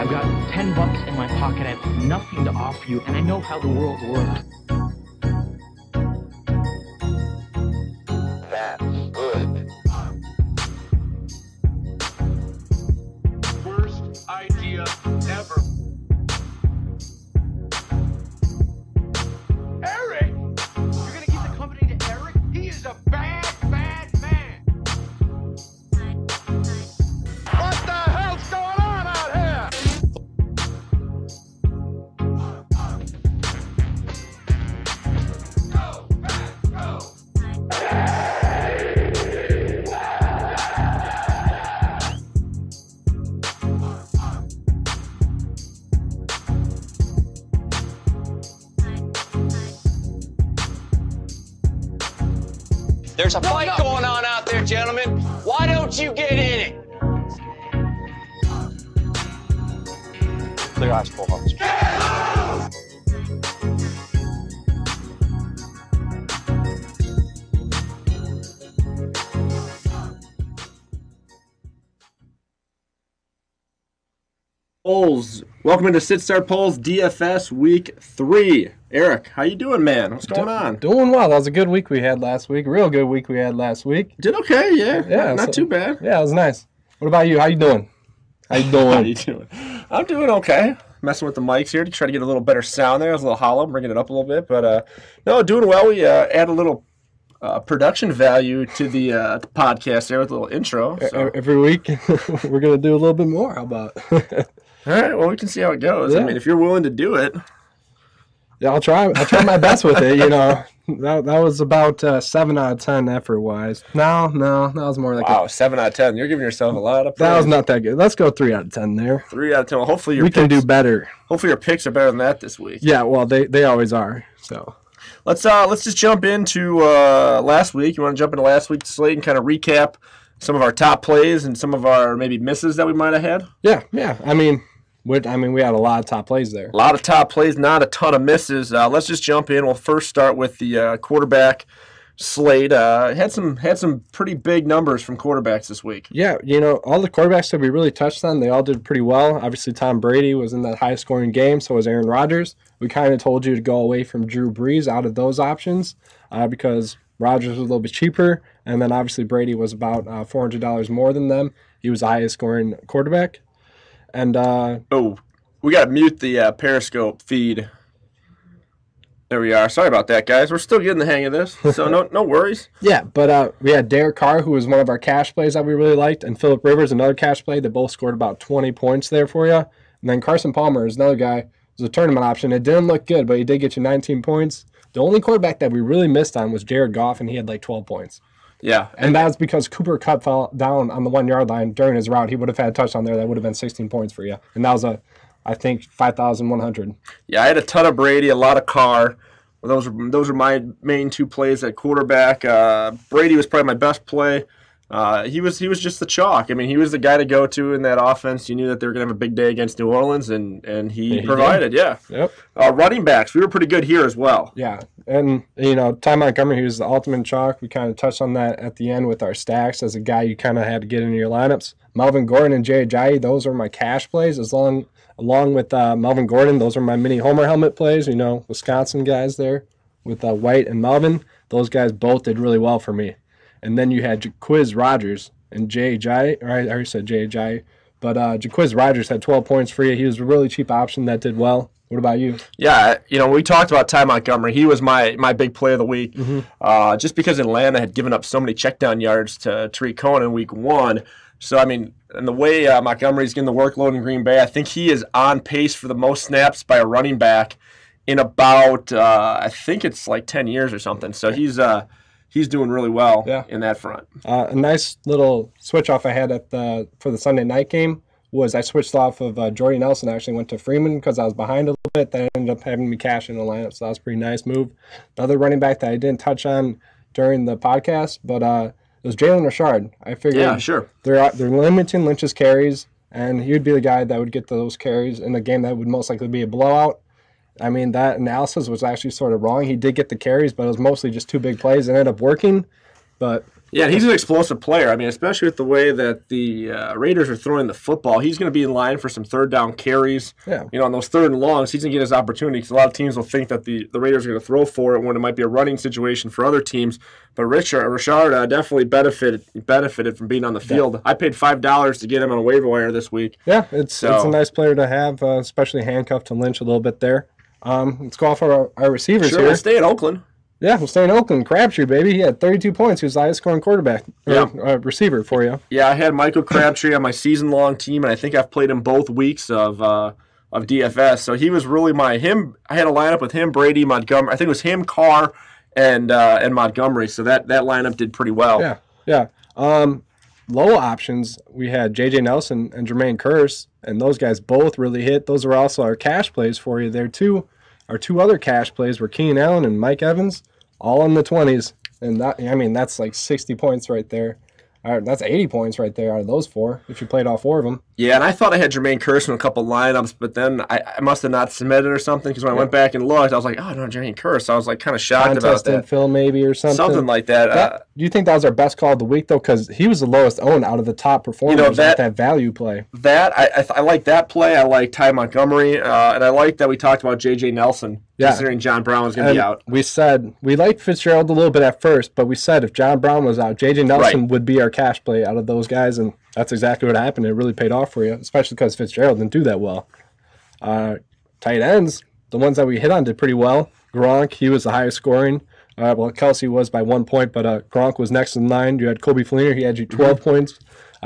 I've got $10 in my pocket. I have nothing to offer you, and I know how the world works. That's good. Worst idea ever. Eric! You're gonna give the company to Eric? He is a bad, bad man. What the hell's going on out here? Go, back, go. There's a fight going on out there, gentlemen. Why don't you get in it? Clear eyes, full hearts. Polls. Welcome into Sit Start Polls DFS Week 3. Eric, how you doing, man? What's going on? Doing well. That was a good week we had last week. Real good week we had last week. Did okay, yeah. Yeah, not too bad. Yeah, it was nice. What about you? How you doing? How you doing? I'm doing okay. Messing with the mics here to try to get a little better sound there. It was a little hollow, bringing it up a little bit. But, no, doing well. We add a little production value to the podcast there with a little intro. So. Every week we're going to do a little bit more. How about All right, well, we can see how it goes. Yeah. I mean, if you're willing to do it. Yeah, I'll try my best with it, you know. That was about 7 out of 10 effort-wise. No, that was more like wow, 7 out of 10. You're giving yourself a lot of praise. That was not that good. Let's go 3 out of 10 there. 3 out of 10. Well, hopefully we can do better. Hopefully your picks are better than that this week. Yeah, well, they always are. So let's just jump into last week. You want to jump into last week's slate and kind of recap some of our top plays and some of our maybe misses that we might have had? Yeah. I mean, we had a lot of top plays there. A lot of top plays, not a ton of misses. Let's just jump in. We'll first start with the quarterback slate. Had some pretty big numbers from quarterbacks this week. Yeah, you know, all the quarterbacks that we really touched on, they all did pretty well. Obviously, Tom Brady was in that high-scoring game, so was Aaron Rodgers. We kind of told you to go away from Drew Brees out of those options because Rodgers was a little bit cheaper, and then obviously Brady was about $400 more than them. He was the highest-scoring quarterback. And we got to mute the Periscope feed. There we are. Sorry about that, guys. We're still getting the hang of this, so no worries. Yeah, but we had Derek Carr, who was one of our cash plays that we really liked, and Phillip Rivers, another cash play. They both scored about 20 points there for you. And then Carson Palmer is another guy. It was a tournament option. It didn't look good, but he did get you 19 points. The only quarterback that we really missed on was Jared Goff, and he had like 12 points. Yeah. And that was because Cooper Kupp fell down on the 1-yard line during his route. He would have had a touchdown there. That would have been 16 points for you. And that was, I think, 5,100. Yeah, I had a ton of Brady, a lot of Carr. Those are my main two plays at quarterback. Brady was probably my best play. He was just the chalk. I mean, he was the guy to go to in that offense. You knew that they were going to have a big day against New Orleans, and he provided. Yeah. Yep. Running backs, we were pretty good here as well. Yeah, and you know, Ty Montgomery, he was the ultimate chalk. We kind of touched on that at the end with our stacks as a guy you kind of had to get into your lineups. Melvin Gordon and Jay Ajayi, those are my cash plays. Along with Melvin Gordon, those are my mini homer helmet plays. You know, Wisconsin guys there with White and Melvin. Those guys both did really well for me. And then you had Jaquiz Rodgers and Jay Ajayi. I already said Jay Ajayi. But Jaquiz Rodgers had 12 points for you. He was a really cheap option that did well. What about you? Yeah, you know, we talked about Ty Montgomery. He was my big play of the week. Mm-hmm. Just because Atlanta had given up so many checkdown yards to Tariq Cohen in week 1. So, I mean, and the way Montgomery's getting the workload in Green Bay, I think he is on pace for the most snaps by a running back in about, I think it's like 10 years or something. So he's doing really well in that front. A nice little switch off I had for the Sunday night game was I switched off of Jordy Nelson. I actually went to Freeman because I was behind a little bit. That ended up having me cash in the lineup, so that was a pretty nice move. Another running back that I didn't touch on during the podcast, but it was Jalen Richard. I figured they're limiting Lynch's carries, and he would be the guy that would get those carries in a game that would most likely be a blowout. I mean, that analysis was actually sort of wrong. He did get the carries, but it was mostly just two big plays. It ended up working, but Yeah, he's an explosive player. I mean, especially with the way that the Raiders are throwing the football, he's going to be in line for some third down carries. Yeah. You know, on those third and longs, he's going to get his opportunity because a lot of teams will think that the Raiders are going to throw for it when it might be a running situation for other teams. But Richard definitely benefited from being on the field. I paid $5 to get him on a waiver wire this week. Yeah, it's a nice player to have, especially handcuffed to Lynch a little bit there. Let's go off our receivers Sure, here. we'll stay in Oakland. Yeah, we'll stay in Oakland. Crabtree, baby. He had 32 points. He was the highest scoring quarterback receiver for you. Yeah, I had Michael Crabtree on my season-long team, and I think I've played him both weeks of DFS. So he was really I had a lineup with him, Brady, Montgomery. I think it was him, Carr, and Montgomery. So that lineup did pretty well. Yeah. Low options, we had J.J. Nelson and Jermaine Kearse, and those guys both really hit. Those are also our cash plays for you there, too. Our two other cash plays were Keenan Allen and Mike Evans, all in the 20s. And that's like 60 points right there. That's 80 points right there out of those four, if you played all four of them. Yeah, and I thought I had Jermaine Kearse in a couple lineups, but then I must have not submitted or something, because when I went back and looked, I was like, oh, no, Jermaine Kearse. I was like kind of shocked about that. Phil maybe or something. Something like that. Do you think that was our best call of the week, though? Because he was the lowest owned out of the top performers with that value play. I like that play. I like Ty Montgomery, and I like that we talked about J.J. Nelson, considering John Brown was going to be out. We said we liked Fitzgerald a little bit at first, but we said if John Brown was out, J.J. Nelson would be our cash play out of those guys, and that's exactly what happened. It really paid off for you, especially because Fitzgerald didn't do that well. Tight ends, the ones that we hit on did pretty well. Gronk, he was the highest scoring. Kelsey was by 1 point, but Gronk was next in line. You had Kobe Fleener, he had you 12 points.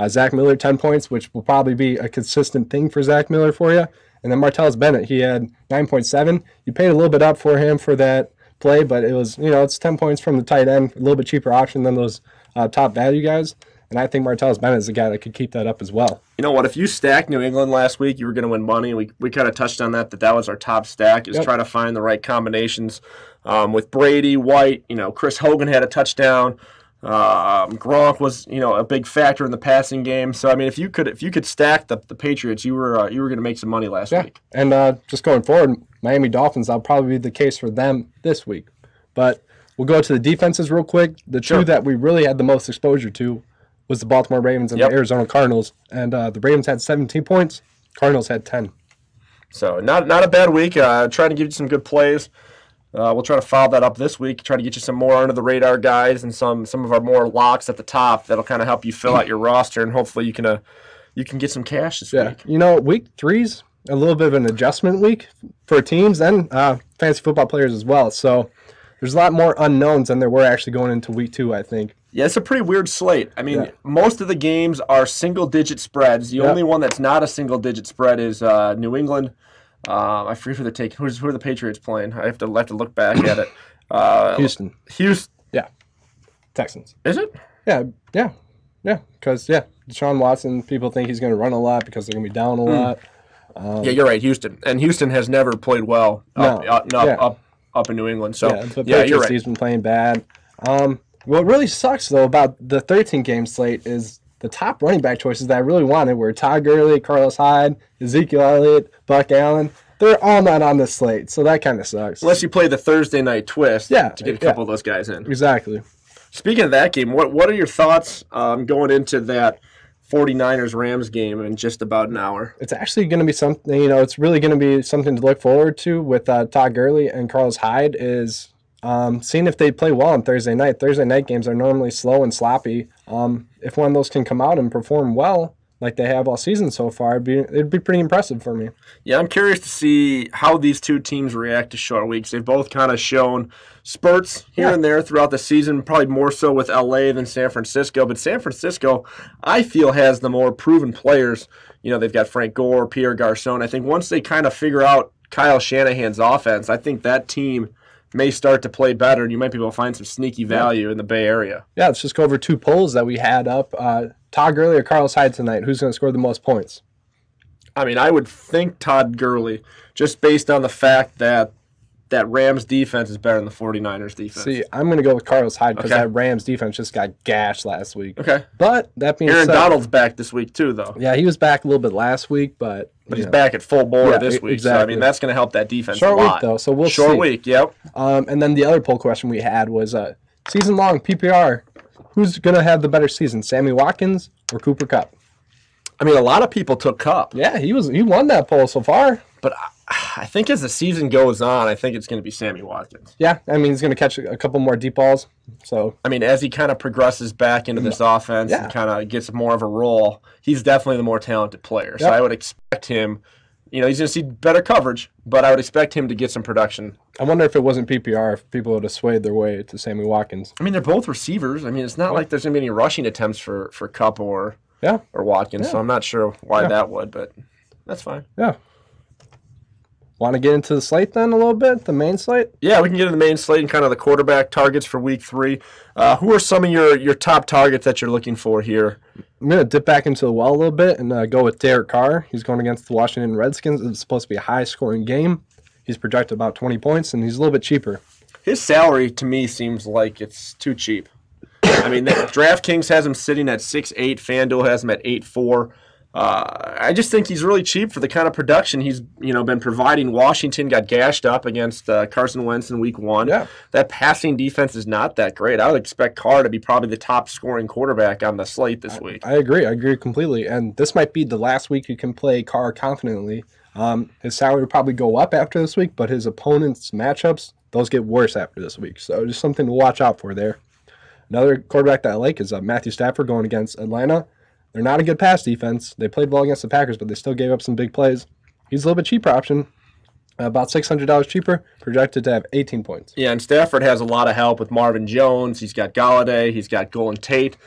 Zach Miller, 10 points, which will probably be a consistent thing for Zach Miller for you. And then Martellus Bennett, he had 9.7. You paid a little bit up for him for that play, but it was, it's 10 points from the tight end, a little bit cheaper option than those top value guys. And I think Martellus Bennett is the guy that could keep that up as well. You know what? If you stacked New England last week, you were going to win money. We kind of touched on that was our top stack, is try to find the right combinations. With Brady, White, Chris Hogan had a touchdown. Gronk was, a big factor in the passing game. So I mean, if you could stack the Patriots, you were going to make some money last week. And just going forward, Miami Dolphins, that'll probably be the case for them this week. But we'll go to the defenses real quick. The two that we really had the most exposure to was the Baltimore Ravens and the Arizona Cardinals. And the Ravens had 17 points. Cardinals had 10. So not a bad week. Trying to give you some good plays. We'll try to follow that up this week, try to get you some more under-the-radar guys and some of our more locks at the top that'll kind of help you fill out your roster, and hopefully you can get some cash this week. Week 3's a little bit of an adjustment week for teams and fantasy football players as well. So there's a lot more unknowns than there were actually going into week 2, I think. Yeah, it's a pretty weird slate. I mean, most of the games are single-digit spreads. The only one that's not a single-digit spread is New England. I forget who they're taking. Who are the Patriots playing? I have to look back at it. Houston. Yeah. Texans. Is it? Yeah. Because, Deshaun Watson, people think he's going to run a lot because they're going to be down a lot. Yeah, you're right, Houston. And Houston has never played well up in New England. So, you're right. He's been playing bad. What really sucks, though, about the 13-game slate is the top running back choices that I really wanted were Todd Gurley, Carlos Hyde, Ezekiel Elliott, Buck Allen. They're all not on this slate, so that kind of sucks. Unless you play the Thursday night twist to get a couple of those guys in. Exactly. Speaking of that game, what are your thoughts going into that 49ers-Rams game in just about an hour? It's actually going to be something, it's really going to be something to look forward to with Todd Gurley and Carlos Hyde is seeing if they play well on Thursday night. Thursday night games are normally slow and sloppy. If one of those can come out and perform well, like they have all season so far, it'd be pretty impressive for me. Yeah, I'm curious to see how these two teams react to short weeks. They've both kind of shown spurts here and there throughout the season, probably more so with LA than San Francisco. But San Francisco, I feel, has the more proven players. They've got Frank Gore, Pierre Garçon. I think once they kind of figure out Kyle Shanahan's offense, I think that team may start to play better, and you might be able to find some sneaky value in the Bay Area. Yeah, let's just go over 2 polls that we had up. Todd Gurley or Carlos Hyde tonight? Who's going to score the most points? I mean, I would think Todd Gurley, just based on the fact that Rams defense is better than the 49ers defense. See, I'm going to go with Carlos Hyde because that Rams defense just got gashed last week. Okay. But that being Aaron said, Donald's back this week too, though. Yeah, he was back a little bit last week, but he's back at full bore this week. Exactly. So, I mean, that's going to help that defense Short a lot. Week, though, so we'll see. Short week, yep. And then the other poll question we had was season-long PPR who's going to have the better season, Sammy Watkins or Cooper Kupp? I mean, a lot of people took Kupp. Yeah, he won that poll so far. But I think as the season goes on, I think it's going to be Sammy Watkins. Yeah, I mean, he's going to catch a couple more deep balls. So I mean, as he kind of progresses back into this offense and kind of gets more of a role, he's definitely the more talented player. So I would expect him, he's going to see better coverage, but I would expect him to get some production. I wonder if it wasn't PPR, if people would have swayed their way to Sammy Watkins. I mean, they're both receivers. I mean, it's not like there's going to be any rushing attempts for Kupp or Watkins, so I'm not sure why that would, but that's fine. Yeah. Want to get into the slate then a little bit, the main slate? Yeah, we can get into the main slate and kind of the quarterback targets for week 3. Who are some of your top targets that you're looking for here? I'm going to dip back into the well a little bit and go with Derek Carr. He's going against the Washington Redskins. It's supposed to be a high-scoring game. He's projected about 20 points, and he's a little bit cheaper. His salary, to me, seems like it's too cheap. I mean, Draftkings has him sitting at 6.8. FanDuel has him at 8.4. I just think he's really cheap for the kind of production he's been providing. Washington got gashed up against Carson Wentz in week 1. Yeah. That passing defense is not that great. I would expect Carr to be probably the top scoring quarterback on the slate this week. I agree completely. And this might be the last week you can play Carr confidently. His salary will probably go up after this week, but his opponents' matchups, those get worse after this week. So just something to watch out for there. Another quarterback that I like is Matthew Stafford going against Atlanta. They're not a good pass defense. They played well against the Packers, but they still gave up some big plays. He's a little bit cheaper option, about $600 cheaper, projected to have 18 points. Yeah, and Stafford has a lot of help with Marvin Jones. He's got Galladay. He's got Golden Tate.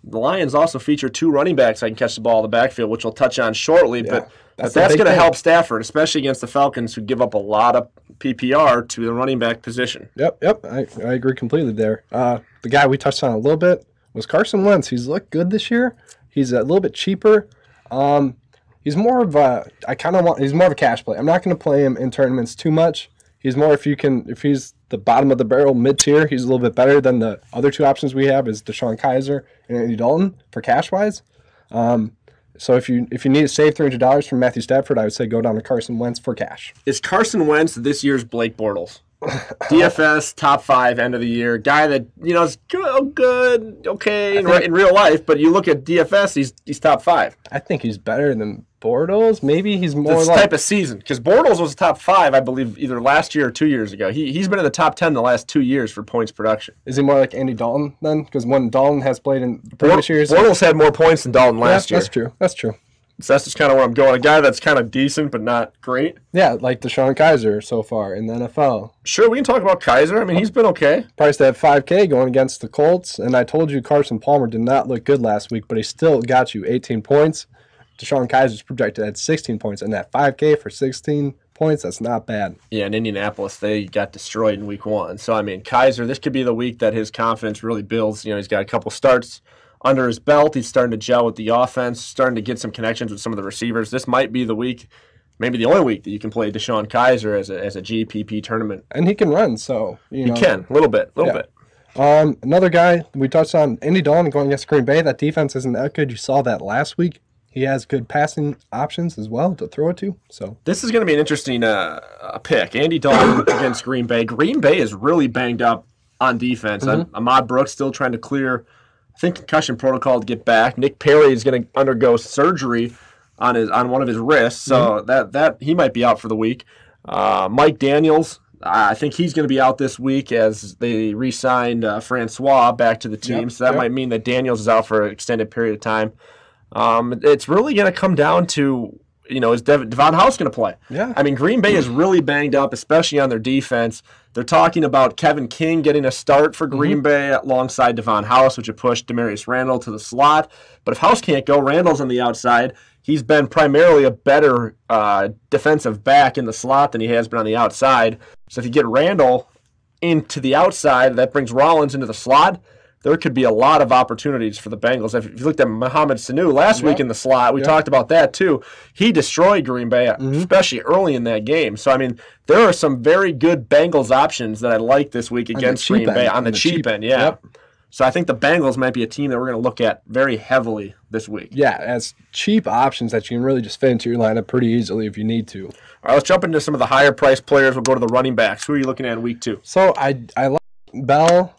The Lions also feature 2 running backs that can catch the ball in the backfield, which we'll touch on shortly. Yeah, but that's going to help Stafford, especially against the Falcons, who give up a lot of PPR to the running back position. Yep. I agree completely there. The guy we touched on a little bit was Carson Wentz. He's looked good this year. He's a little bit cheaper. He's more of he's more of a cash play. I'm not going to play him in tournaments too much. He's more if he's the bottom of the barrel mid-tier, he's a little bit better than the other 2 options we have is DeShone Kizer and Andy Dalton for cash-wise. So if you need to save $300 from Matthew Stafford, I would say go down to Carson Wentz for cash. Is Carson Wentz this year's Blake Bortles? DFS top 5 end of the year guy that is good, okay in real life, but you look at DFS, he's top 5. I think he's better than Bortles. Maybe he's more this type of season because Bortles was top 5, I believe, either last year or 2 years ago. He's been in the top 10 the last 2 years for points production. Is he more like Andy Dalton then? Because when Dalton has played in the previous years, Bortles had more points than Dalton last year. That's true. So that's just kind of where I'm going. A guy that's kind of decent but not great. Yeah, like DeShone Kizer so far in the NFL. Sure, we can talk about Kizer. I mean, he's been okay. Priced at $5K going against the Colts. And I told you Carson Palmer did not look good last week, but he still got you 18 points. DeShone Kizer's projected at 16 points. And that $5K for 16 points, that's not bad. Yeah, in Indianapolis, they got destroyed in week 1. So, I mean, Kizer, this could be the week that his confidence really builds. He's got a couple starts under his belt. He's starting to gel with the offense, starting to get some connections with some of the receivers. This might be the week, maybe the only week that you can play DeShone Kizer as a GPP tournament. And he can run, so he can a little bit. Another guy we touched on, Andy Dalton going against Green Bay. That defense isn't that good. You saw that last week. He has good passing options as well to throw it to. So this is going to be an interesting pick. Andy Dalton against Green Bay. Green Bay is really banged up on defense. Ahmad Brooks still trying to clear, I think, concussion protocol to get back. Nick Perry is going to undergo surgery on one of his wrists, so that he might be out for the week. Mike Daniels, I think he's going to be out this week as they re-signed Francois back to the team, so that might mean that Daniels is out for an extended period of time. It's really going to come down to, is Devon House going to play? Yeah. I mean, Green Bay is really banged up, especially on their defense. They're talking about Kevin King getting a start for Green Bay alongside Devon House, which would push Demarius Randall to the slot. But if House can't go, Randall's on the outside. He's been primarily a better defensive back in the slot than he has been on the outside. So if you get Randall into the outside, that brings Rollins into the slot. There could be a lot of opportunities for the Bengals. If you looked at Mohamed Sanu last week in the slot, we talked about that too. He destroyed Green Bay, especially early in that game. So, I mean, there are some very good Bengals options that I like this week against Green Bay on the cheap end. Yeah. Yep. So I think the Bengals might be a team that we're going to look at very heavily this week. Yeah, as cheap options that you can really just fit into your lineup pretty easily if you need to. All right, let's jump into some of the higher priced players. We'll go to the running backs. Who are you looking at in week 2? So I like Bell.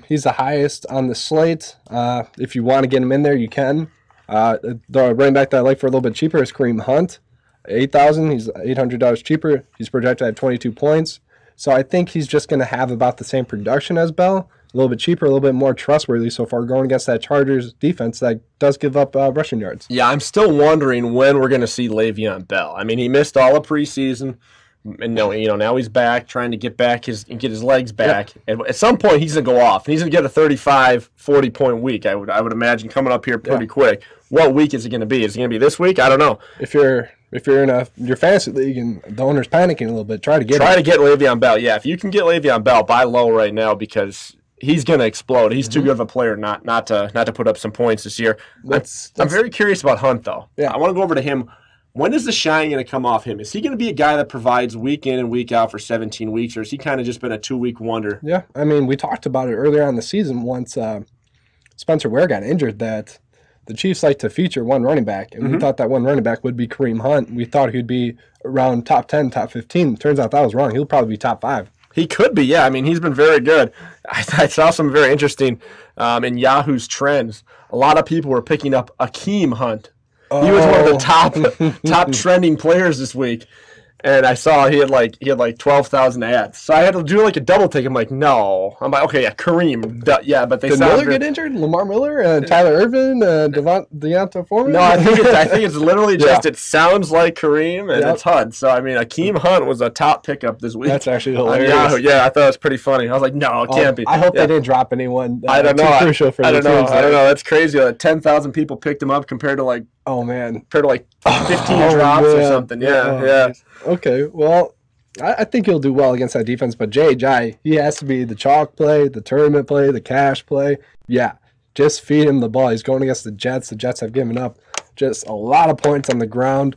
He's the highest on the slate. If you want to get him in there, you can. The running back that I like for a little bit cheaper is Kareem Hunt. 8,000. He's $800 cheaper. He's projected at 22 points. So I think he's just going to have about the same production as Bell. A little bit cheaper, a little bit more trustworthy so far going against that Chargers defense that does give up rushing yards. Yeah, I'm still wondering when we're going to see Le'Veon Bell. I mean, he missed all of preseason. And now he's back, trying to get his legs back. Yeah. And at some point, he's going to go off. And he's going to get a 35, 40-point week, I would imagine, coming up here pretty quick. What week is it going to be? Is it going to be this week? I don't know. If you're in your fantasy league and the owner's panicking a little bit, try to get Le'Veon Bell. Yeah, if you can get Le'Veon Bell, buy low right now because he's going to explode. He's too good of a player not to put up some points this year. I'm very curious about Hunt, though. Yeah. I want to go over to him. When is the shine going to come off him? Is he going to be a guy that provides week in and week out for 17 weeks, or has he kind of just been a 2-week wonder? Yeah, I mean, we talked about it earlier on the season once Spencer Ware got injured that the Chiefs like to feature one running back, and we thought that one running back would be Kareem Hunt. We thought he'd be around top 10, top 15. Turns out that was wrong. He'll probably be top 5. He could be, yeah. I mean, he's been very good. I saw some very interesting in Yahoo's trends. A lot of people were picking up Akeem Hunt. He was one of the top trending players this week, and I saw he had like 12,000 ads. So I had to do like a double take. I'm like, no. I'm like, okay, yeah, Kareem, yeah, but Did Miller get injured? Lamar Miller, Tyler Irvin, Deonta Foreman. No, I think it's literally just it sounds like Kareem and it's Hunt. So I mean, Akeem Hunt was a top pickup this week. That's actually hilarious. Yeah, I thought it was pretty funny. I was like, no, it can't be. I hope they didn't drop anyone. I don't know. Crucial for I don't know. That's crazy. 10,000 people picked him up compared to like. Oh, man. Compared to like 15 drops or something. Yeah. Okay, well, I think he'll do well against that defense, but Jay Ajayi, he has to be the chalk play, the tournament play, the cash play. Yeah, just feed him the ball. He's going against the Jets. The Jets have given up just a lot of points on the ground.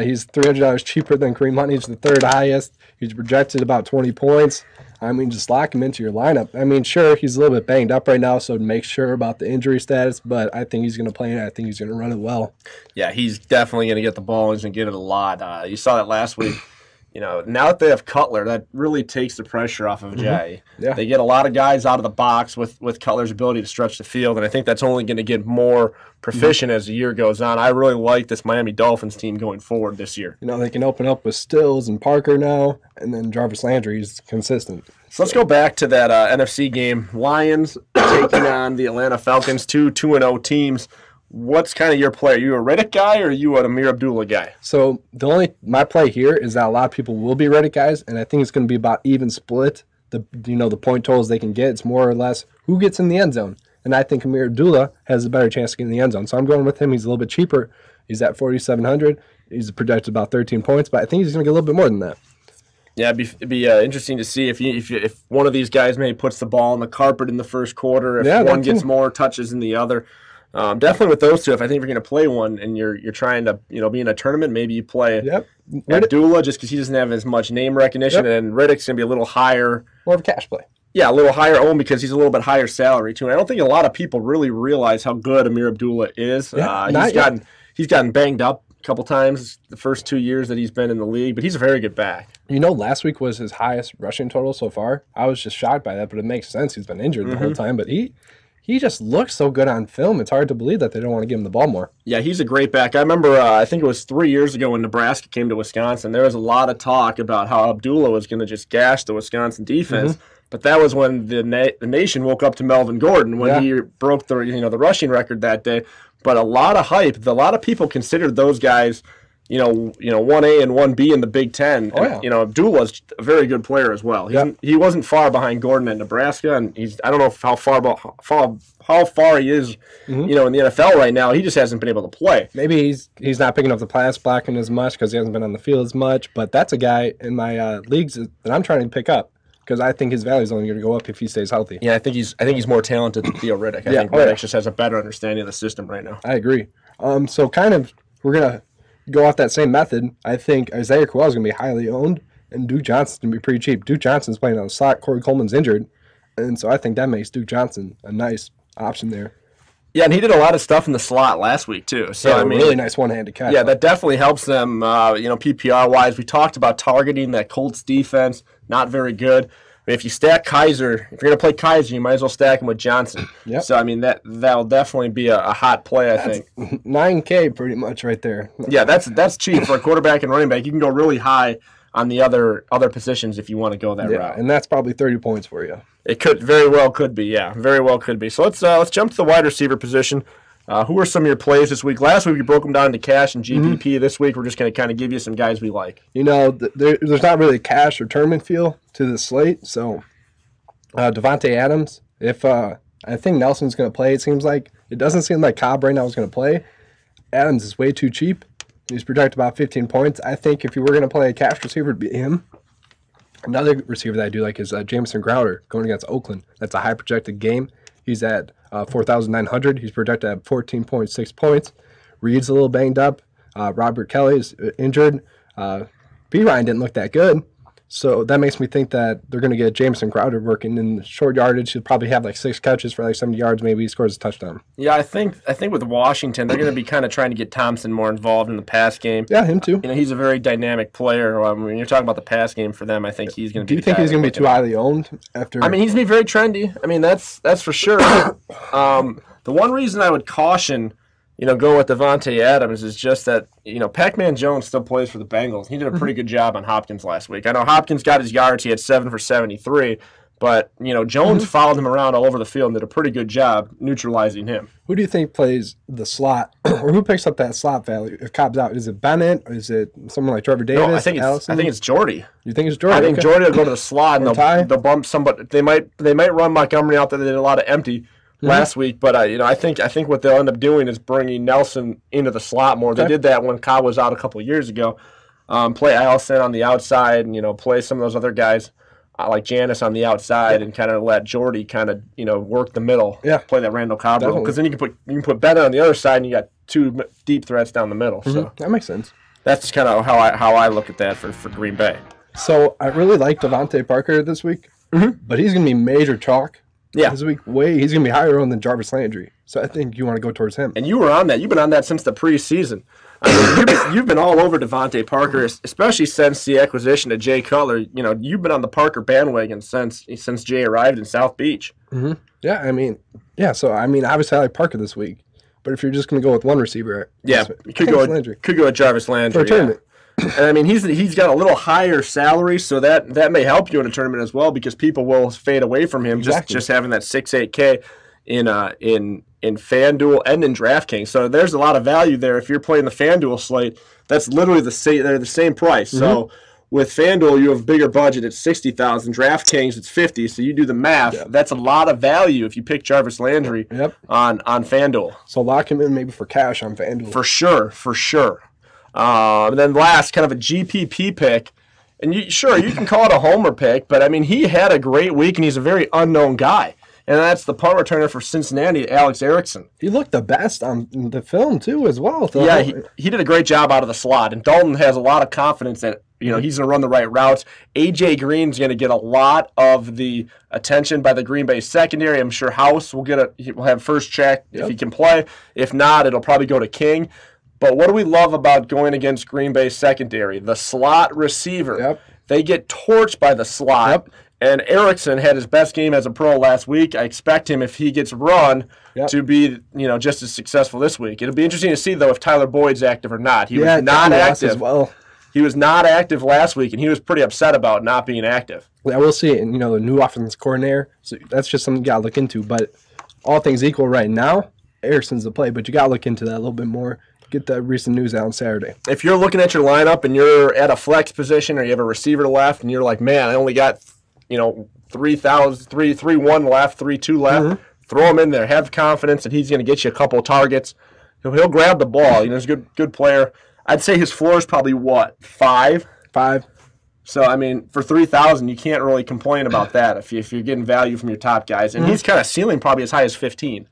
He's $300 cheaper than Kareem Hunt. He's the third highest. He's projected about 20 points. I mean, just lock him into your lineup. I mean, sure, he's a little bit banged up right now, so make sure about the injury status, but I think he's going to play and I think he's going to run it well. Yeah, he's definitely going to get the ball. He's going to get it a lot. You saw that last week. Now that they have Cutler, that really takes the pressure off of Jay. Yeah. They get a lot of guys out of the box with Cutler's ability to stretch the field, and I think that's only going to get more proficient as the year goes on. I really like this Miami Dolphins team going forward this year. They can open up with Stills and Parker now, and then Jarvis Landry is consistent. So let's go back to that NFC game. Lions taking on the Atlanta Falcons, 2-0 teams. What's kind of your play? Are you a Riddick guy or are you an Amir Abdullah guy? So my play here is that a lot of people will be Riddick guys, and I think it's going to be about even split. The point totals they can get, it's more or less who gets in the end zone. And I think Amir Abdullah has a better chance to get in the end zone. So I'm going with him. He's a little bit cheaper. He's at 4,700. He's projected about 13 points, but I think he's going to get a little bit more than that. Yeah, it'd be interesting to see if one of these guys maybe puts the ball on the carpet in the first quarter, if one gets more touches than the other. Definitely with those two, if I think you're going to play one and you're trying to be in a tournament, maybe you play Abdullah just because he doesn't have as much name recognition, and Riddick's going to be a little higher. More of a cash play. Yeah, a little higher owned because he's a little bit higher salary too. And I don't think a lot of people really realize how good Amir Abdullah is. He's gotten banged up a couple times the first 2 years that he's been in the league, but he's a very good back. Last week was his highest rushing total so far. I was just shocked by that, but it makes sense. He's been injured the whole time, but he just looks so good on film. It's hard to believe that they don't want to give him the ball more. Yeah, he's a great back. I remember, I think it was 3 years ago when Nebraska came to Wisconsin, there was a lot of talk about how Abdullah was going to just gash the Wisconsin defense. But that was when the nation woke up to Melvin Gordon when he broke the the rushing record that day. But a lot of hype. A lot of people considered those guys, 1A and 1B in the Big Ten. Oh, yeah. Abdullah's a very good player as well. He wasn't far behind Gordon at Nebraska, and I don't know how far he is, in the NFL right now. He just hasn't been able to play. Maybe he's not picking up the pass blocking as much because he hasn't been on the field as much. But that's a guy in my leagues that I'm trying to pick up. Because I think his value is only going to go up if he stays healthy. Yeah, I think he's more talented than Theo Riddick. I think Riddick just has a better understanding of the system right now. I agree. So we're going to go off that same method. I think Isaiah Crowell is going to be highly owned, and Duke Johnson's going to be pretty cheap. Duke Johnson's playing on the slot. Corey Coleman's injured, and so I think that makes Duke Johnson a nice option there. Yeah, and he did a lot of stuff in the slot last week too. So really nice one-handed catch. Yeah, that definitely helps them. PPR wise, we talked about targeting that Colts defense. Not very good. mean, if you stack Kaiser, if you're going to play Kaiser, you might as well stack him with Johnson. Yep. So, I mean, that'll definitely be a hot play, I think. $9K pretty much right there. Yeah, that's cheap for a quarterback and running back. You can go really high on the other positions if you want to go that route. And that's probably 30 points for you. It could very well could be, yeah. Very well could be. So let's jump to the wide receiver position. Who are some of your plays this week? Last week we broke them down into cash and GPP. This week we're just going to kind of give you some guys we like. You know, there's not really a cash or tournament feel to the slate. So Devontae Adams, if I think Nelson's going to play, it seems like. It doesn't seem like Cobb right now is going to play. Adams is way too cheap. He's projected about 15 points. I think if you were going to play a cash receiver, it'd be him. Another receiver that I do like is Jamison Crowder going against Oakland. That's a high projected game. He's at 4,900. He's projected at 14.6 points. Reed's a little banged up. Robert Kelly's injured. B. Ryan didn't look that good. So that makes me think that they're going to get Jamison Crowder working in short yardage. He'll probably have like 6 catches for like 70 yards. Maybe he scores a touchdown. Yeah, I think with Washington, they're going to be kind of trying to get Thompson more involved in the pass game. Yeah, him too. You know, he's a very dynamic player. When you're talking about the pass game for them, I think he's going to be. Do you think he's going to be too highly owned after? I mean, he's going to be very trendy. I mean, that's for sure. The one reason I would caution, going with Devontae Adams is just that, Pac-Man Jones still plays for the Bengals. He did a pretty good job on Hopkins last week. I know Hopkins got his yards. He had 7 for 73. But, Jones followed him around all over the field and did a pretty good job neutralizing him. Who do you think plays the slot, or who picks up that slot value if Cobb's out? Is it Bennett, or is it someone like Trevor Davis? No, I think it's Jordy. You think it's Jordy? I think Jordy will go to the slot and Ty? they'll bump somebody. They might run Montgomery out there. They did a lot of empty last week, but I think what they'll end up doing is bringing Nelson into the slot more. They did that when Cobb was out a couple of years ago. Play Allison on the outside, and play some of those other guys like Janis on the outside, and kind of let Jordy kind of work the middle. Yeah, play that Randall Cobb role, because then you can put Bennett on the other side, and you got 2 deep threats down the middle. So that makes sense. That's kind of how I look at that for Green Bay. So I really like Devontae Parker this week, but he's going to be major chalk. Yeah. This week, he's going to be higher owned than Jarvis Landry. So I think you want to go towards him. And you were on that. You've been on that since the preseason. I mean, you've been all over Devontae Parker, especially since the acquisition of Jay Cutler. You've been on the Parker bandwagon since Jay arrived in South Beach. Yeah, So, obviously I like Parker this week. But if you're just going to go with one receiver, you could go with Jarvis Landry. For a tournament. And he's got a little higher salary, so that may help you in a tournament as well, because people will fade away from him just having that 6-8K in FanDuel and in Draftkings. So there's a lot of value there. If you're playing the FanDuel slate, that's literally they're the same price. So with FanDuel, you have a bigger budget at $60,000. Draftkings, it's $50,000. So you do the math. Yep. That's a lot of value if you pick Jarvis Landry on FanDuel. So lock him in maybe for cash on FanDuel. For sure. And then last, kind of a GPP pick. And you can call it a homer pick, but, he had a great week, and he's a very unknown guy. And that's the punt returner for Cincinnati, Alex Erickson. He looked the best on the film, too, as well. Yeah, he did a great job out of the slot. And Dalton has a lot of confidence that, he's going to run the right routes. A.J. Green's going to get a lot of the attention by the Green Bay secondary. I'm sure House will have first check if he can play. If not, it'll probably go to King. But what do we love about going against Green Bay secondary? The slot receiver. Yep. They get torched by the slot. Yep. And Erickson had his best game as a pro last week. I expect him, if he gets run, to be just as successful this week. It'll be interesting to see, though, if Tyler Boyd's active or not. He was not active. As well. He was not active last week, and he was pretty upset about not being active. Yeah, we'll see. And, the new offense coordinator, so that's just something you got to look into. But all things equal right now, Erickson's the play, but you got to look into that a little bit more. Get that recent news out on Saturday. If you're looking at your lineup and you're at a flex position or you have a receiver left and you're like, man, I only got 3-1 left, 3-2 left, throw him in there. Have confidence that he's going to get you a couple of targets. He'll grab the ball. He's a good player. I'd say his floor is probably what, 5? 5. So, for 3,000, you can't really complain about that if you're getting value from your top guys. And he's kind of ceiling probably as high as 15.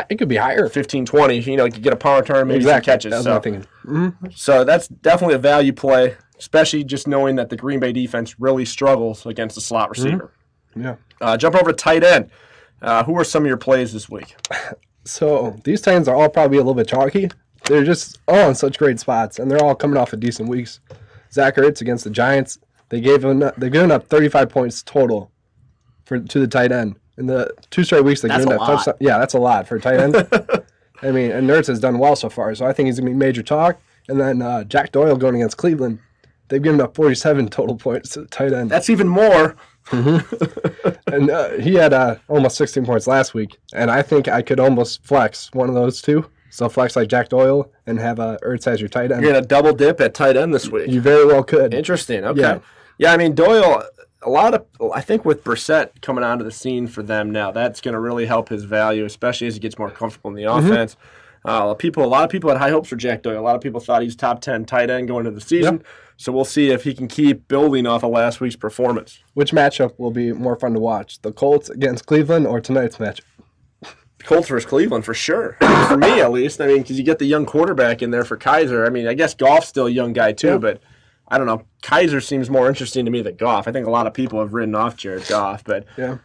It could be higher. 15, 20. You could get a power turn, maybe some catches. That's what I'm thinking. So that's definitely a value play, especially just knowing that the Green Bay defense really struggles against the slot receiver. Yeah. Jump over to tight end. Who are some of your plays this week? So these tight ends are all probably a little bit chalky. They're just all in such great spots, and they're all coming off of decent weeks. Zach Ertz against the Giants. They've given up 35 points total to the tight end. In the 2 straight weeks, That's a lot. touchdown. Yeah, that's a lot for a tight end. I mean, and Nertz has done well so far, so I think he's going to be major talk. And then Jack Doyle going against Cleveland. They've given up 47 total points to the tight end. That's even more. And he had almost 16 points last week. And I think I could almost flex one of those two. So flex like Jack Doyle and have Ertz as your tight end. You're going to double dip at tight end this week. You very well could. Interesting. Okay. Yeah, I mean, Doyle, I think with Brissett coming onto the scene for them now, that's going to really help his value, especially as he gets more comfortable in the offense. A lot of people had high hopes for Jack Doyle. A lot of people thought he's top 10 tight end going into the season. Yep. So we'll see if he can keep building off of last week's performance. Which matchup will be more fun to watch? The Colts against Cleveland or tonight's matchup? Colts versus Cleveland for sure. For me, at least. I mean, because you get the young quarterback in there for Kaiser. I mean, I guess Goff's still a young guy too, but I don't know. Kaiser seems more interesting to me than Goff. I think a lot of people have written off Jared Goff, but yeah,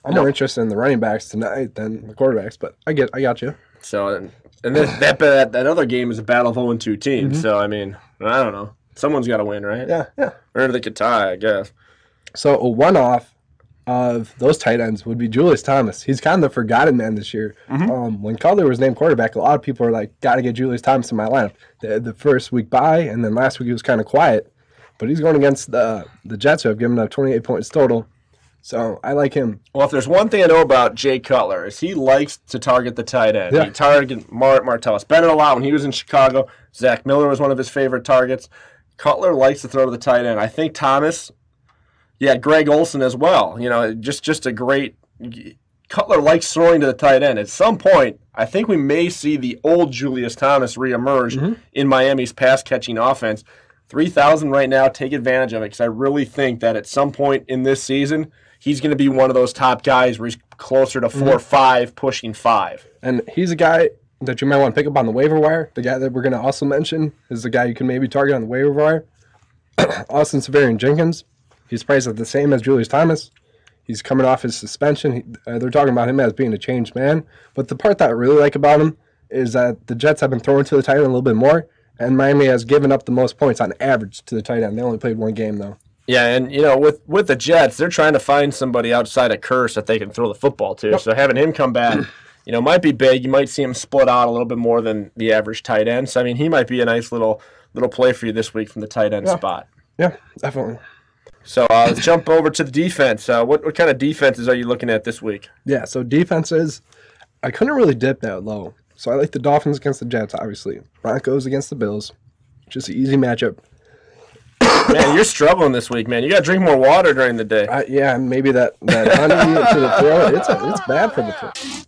I'm more interested in the running backs tonight than the quarterbacks. But I got you. So and that other game is a battle of 0-2 teams. So I mean, I don't know. Someone's got to win, right? Yeah. Or they could tie, I guess. So a one-off of those tight ends would be Julius Thomas. He's kind of the forgotten man this year. When Cutler was named quarterback, a lot of people were like, got to get Julius Thomas in my lineup. The first week by, and then last week he was kind of quiet. But he's going against the Jets, who have given up 28 points total. So I like him. Well, if there's one thing I know about Jay Cutler is he likes to target the tight end. Yeah. He targeted Martellus Bennett a lot when he was in Chicago. Zach Miller was one of his favorite targets. Cutler likes to throw to the tight end. I think Thomas, Greg Olsen as well. You know, just a great – Cutler likes throwing to the tight end. At some point, I think we may see the old Julius Thomas reemerge in Miami's pass-catching offense. 3,000 right now, take advantage of it because I really think that at some point in this season, he's going to be one of those top guys where he's closer to 4 or 5, pushing 5. And he's a guy that you might want to pick up on the waiver wire. The guy that we're going to also mention is the guy you can maybe target on the waiver wire. Austin Severian Jenkins. He's priced at the same as Julius Thomas. He's coming off his suspension. They're talking about him as being a changed man. But the part that I really like about him is that the Jets have been throwing to the tight end a little bit more, and Miami has given up the most points on average to the tight end. They only played one game, though. Yeah, and, with the Jets, they're trying to find somebody outside of Curse that they can throw the football to. Yep. So having him come back, might be big. You might see him split out a little bit more than the average tight end. So, I mean, he might be a nice little play for you this week from the tight end spot. Yeah, definitely. So let's jump over to the defense. What kind of defenses are you looking at this week? Yeah, so defenses, I couldn't really dip that low. So I like the Dolphins against the Jets, obviously. Broncos against the Bills. Just an easy matchup. Man, you're struggling this week, man. You got to drink more water during the day. Yeah, maybe that honey to the throat, it's bad for the throat.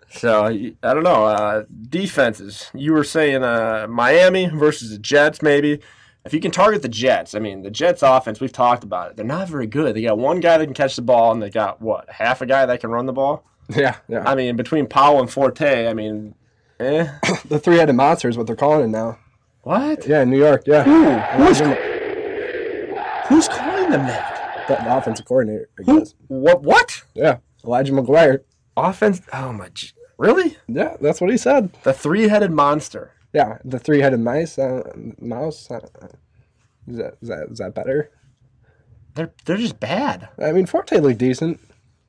So, I don't know. Defenses. You were saying Miami versus the Jets, maybe. If you can target the Jets, I mean, the Jets' offense, we've talked about it. They're not very good. They got one guy that can catch the ball, and they got, half a guy that can run the ball? Yeah. I mean, between Powell and Forte, I mean, The three-headed monster is what they're calling it now. What? Yeah, in New York, yeah. Who's calling them that? The offensive coordinator, I guess. What? Yeah, Elijah McGuire. Offense? Really? Yeah, that's what he said. The three-headed monster. Yeah, the three-headed mouse. Is that better? They're just bad. I mean, Forte looked decent.